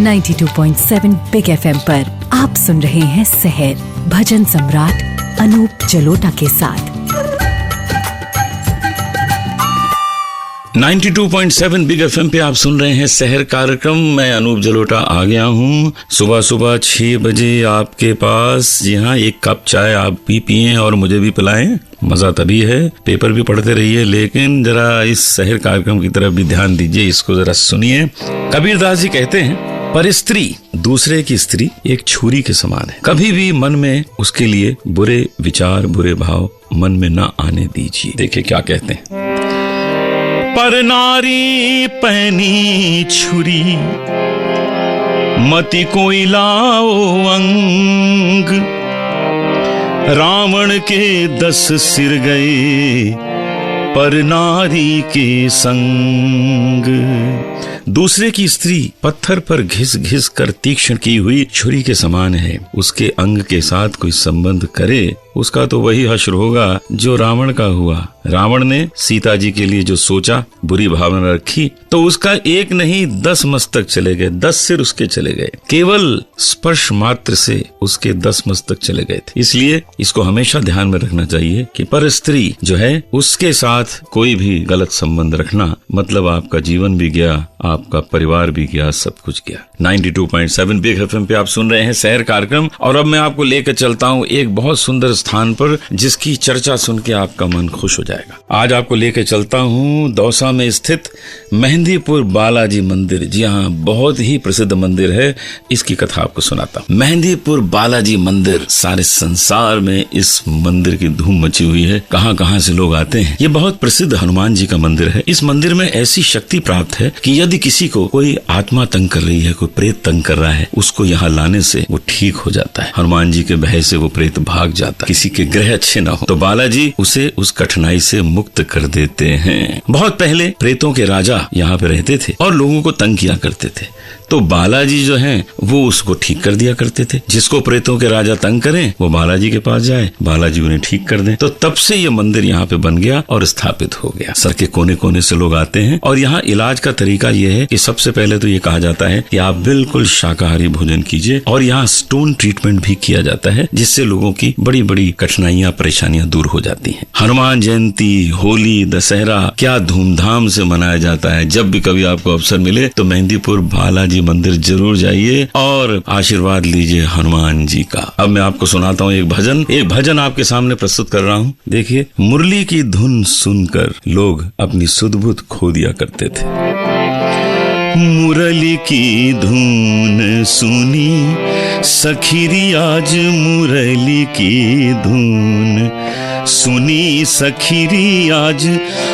92.7 big FM पर आप सुन रहे हैं सहर भजन सम्राट अनूप जलोटा के साथ। 92.7 बिग FM पे आप सुन रहे हैं सहर कार्यक्रम। मैं अनूप जलोटा आ गया हूँ सुबह 6 बजे आपके पास। जी हाँ, एक कप चाय आप भी पिएं और मुझे भी पिलाएं। मजा तभी है, पेपर भी पढ़ते रहिए, लेकिन जरा इस सहर कार्यक्रम की तरफ भी ध्यान दीजिए, इसको जरा सुनिए। कबीरदास जी कहते हैं, पर स्त्री दूसरे की स्त्री एक छुरी के समान है, कभी भी मन में उसके लिए बुरे विचार बुरे भाव मन में ना आने दीजिए। देखिए क्या कहते हैं, पर नारी पहनी छुरी मति कोई लाओ अंग, रावण के 10 सिर गए पर नारी के संग। दूसरे की स्त्री पत्थर पर घिस घिस कर तीक्ष्ण की हुई छुरी के समान है। उसके अंग के साथ कोई संबंध करे उसका तो वही हश्र होगा जो रावण का हुआ। रावण ने सीता जी के लिए जो सोचा, बुरी भावना रखी, तो उसका एक नहीं 10 मस्तक चले गए, 10 सिर उसके चले गए। केवल स्पर्श मात्र से उसके 10 मस्तक चले गए थे। इसलिए इसको हमेशा ध्यान में रखना चाहिए कि पर स्त्री जो है उसके साथ कोई भी गलत संबंध रखना मतलब आपका जीवन भी गया, आपका परिवार भी गया, सब कुछ गया। 92.7 बिग FM पे आप सुन रहे हैं सहर कार्यक्रम और अब मैं आपको लेकर चलता हूँ एक बहुत सुंदर स्थान पर जिसकी चर्चा सुन के आपका मन खुश हो जाएगा। आज आपको लेकर चलता हूँ दौसा में स्थित मेहंदीपुर बालाजी मंदिर। जी हाँ, बहुत ही प्रसिद्ध मंदिर है, इसकी कथा आपको सुनाता हूँ। मेहंदीपुर बालाजी मंदिर, सारे संसार में इस मंदिर की धूम मची हुई है, कहाँ कहाँ से लोग आते हैं। ये बहुत प्रसिद्ध हनुमान जी का मंदिर है। इस मंदिर में ऐसी शक्ति प्राप्त है कि यदि किसी को कोई आत्मा तंग कर रही है, कोई प्रेत तंग कर रहा है, उसको यहाँ लाने से वो ठीक हो जाता है। हनुमान जी के भय से वो प्रेत भाग जाता है। किसी के ग्रह अच्छे ना हो तो बालाजी उसे उस कठिनाई से मुक्त कर देते हैं। बहुत पहले प्रेतों के राजा यहाँ पे रहते थे और लोगों को तंग किया करते थे, तो बालाजी जो हैं वो उसको ठीक कर दिया करते थे। जिसको प्रेतों के राजा तंग करें वो बालाजी के पास जाए, बालाजी उन्हें ठीक कर दें। तो तब से ये मंदिर यहाँ पे बन गया और स्थापित हो गया। सर के कोने कोने से लोग आते हैं और यहाँ इलाज का तरीका ये है कि सबसे पहले तो ये कहा जाता है कि आप बिल्कुल शाकाहारी भोजन कीजिए और यहाँ स्टोन ट्रीटमेंट भी किया जाता है, जिससे लोगों की बड़ी बड़ी कठिनाइयां परेशानियां दूर हो जाती हैं। हनुमान जयंती, होली, दशहरा क्या धूमधाम से मनाया जाता है। जब भी कभी आपको अवसर मिले तो मेहंदीपुर बालाजी मंदिर जरूर जाइए और आशीर्वाद लीजिए हनुमान जी का। अब मैं आपको सुनाता हूँ एक भजन आपके सामने प्रस्तुत कर रहा हूँ। देखिए, मुरली की धुन सुनकर लोग अपनी सुध-बुध खो दिया करते थे। मुरली की धुन सुनी सखीरी, आज मुरली की धुन सुनी सखीरी, आज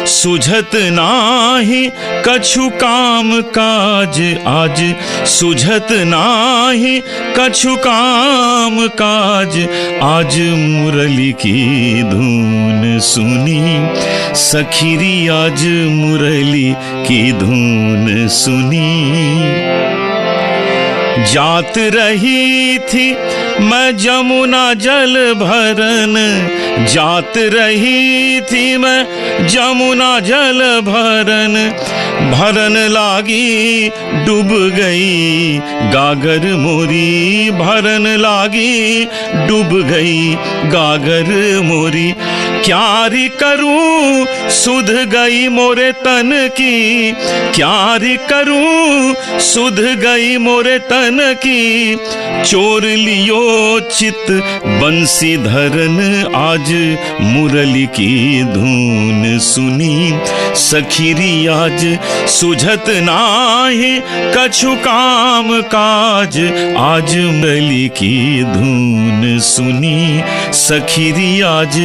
सुझत नाही कछु काम काज, आज सुझत नाही कछु काम काज, आज मुरली की धुन सुनी सखीरी, आज मुरली की धुन सुनी। जात रही थी मैं जमुना जल भरन, जात रही थी मैं जमुना जल भरन, भरन लागी डूब गई गागर मोरी, भरन लागी डूब गई गागर मोरी। क्यारी करूं सुध गई मोरे तन की, क्यारी करूं सुध गई मोरे तन की, चोर लियो चित बंसी धरन, आज मुरली की धुन सुनी सखीरी, आज सुझत नाही कछु काम काज, आज मुरली की धुन सुनी सखीरी, आज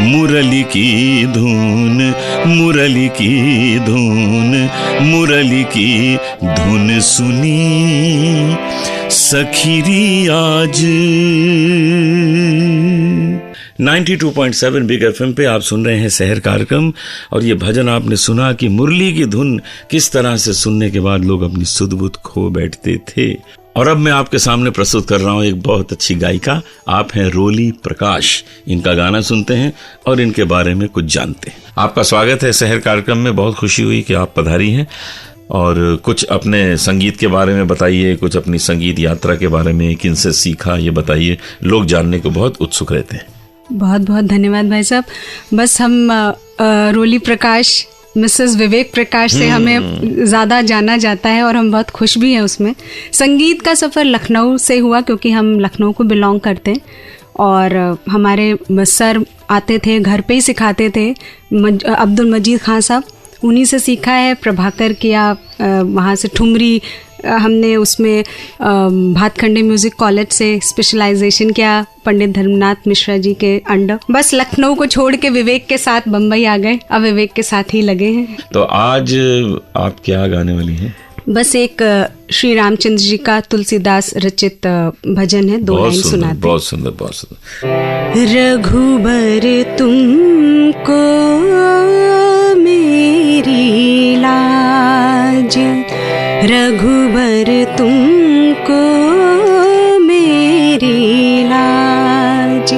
मुरली की धुन, मुरली की धुन, मुरली की धुन सुनी सखीरी आज। 92.7 बिग FM पे आप सुन रहे हैं सहर कार्यक्रम और ये भजन आपने सुना कि मुरली की धुन किस तरह से सुनने के बाद लोग अपनी सुध-बुध खो बैठते थे। और अब मैं आपके सामने प्रस्तुत कर रहा हूँ एक बहुत अच्छी गायिका, आप हैं रोली प्रकाश। इनका गाना सुनते हैं और इनके बारे में कुछ जानते हैं। आपका स्वागत है सहर कार्यक्रम में, बहुत खुशी हुई कि आप पधारी हैं और कुछ अपने संगीत के बारे में बताइए, कुछ अपनी संगीत यात्रा के बारे में, किनसे सीखा ये बताइए, लोग जानने को बहुत उत्सुक रहते हैं। बहुत बहुत धन्यवाद भाई साहब। बस हम रोली प्रकाश, मिसेस विवेक प्रकाश से हमें ज़्यादा जाना जाता है और हम बहुत खुश भी हैं उसमें। संगीत का सफ़र लखनऊ से हुआ क्योंकि हम लखनऊ को बिलोंग करते हैं और हमारे सर आते थे, घर पे ही सिखाते थे, अब्दुल मजीद खान साहब, उन्हीं से सीखा है। प्रभाकर किया, वहाँ से ठुमरी हमने उसमें भातखंडे म्यूज़िक कॉलेज से स्पेशलाइजेशन किया पंडित धर्मनाथ मिश्रा जी के अंडर। बस लखनऊ को छोड़ के विवेक के साथ बम्बई आ गए, अब विवेक के साथ ही लगे हैं। तो आज आप क्या गाने वाली हैं? बस एक श्री रामचंद्र जी का तुलसीदास रचित भजन है, 2 लाइन सुनाते। बहुत सुंदर, बहुत सुंदर। रघुबर तुमको मेरी लाज, रघुबर तुमको मेरी लाज,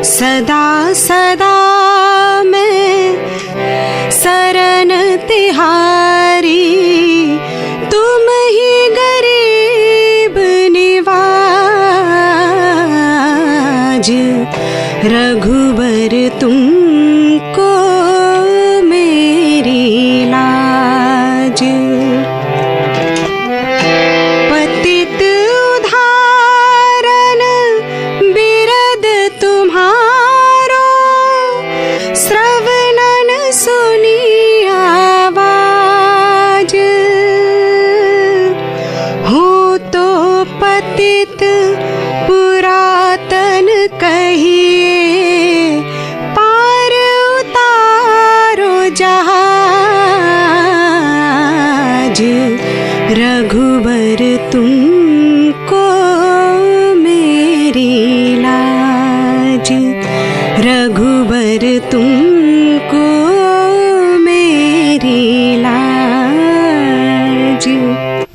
सदा सदा मैं शरण तिहारी, तुम ही गरीब निवाज, रघुबर तुमको मेरी लाज। पतित उदाहरण बिरद तुम्हारो, श्रवणन सुनी आवाज, हो तो पतित पुरातन कहिए, पार उतारो जहाज, रघुबर तुमको मेरी लाज, रघुबर तुमको मेरी लाज।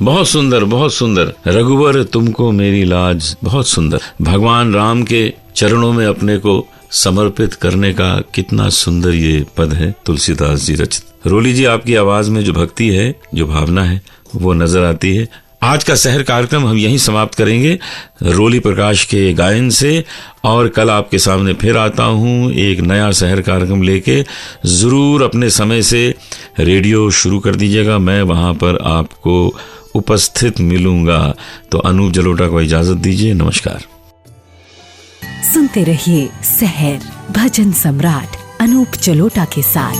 बहुत सुंदर, बहुत सुंदर। रघुवर तुमको मेरी लाज, बहुत सुंदर। भगवान राम के चरणों में अपने को समर्पित करने का कितना सुंदर ये पद है, तुलसीदास जी रचित। रोली जी, आपकी आवाज में जो भक्ति है, जो भावना है, वो नजर आती है। आज का शहर कार्यक्रम हम यहीं समाप्त करेंगे रोली प्रकाश के गायन से, और कल आपके सामने फिर आता हूँ एक नया शहर कार्यक्रम लेके। जरूर अपने समय से रेडियो शुरू कर दीजिएगा, मैं वहां पर आपको उपस्थित मिलूंगा। तो अनूप जलोटा को इजाजत दीजिए, नमस्कार। सुनते रहिए शहर, भजन सम्राट अनूप जलोटा के साथ।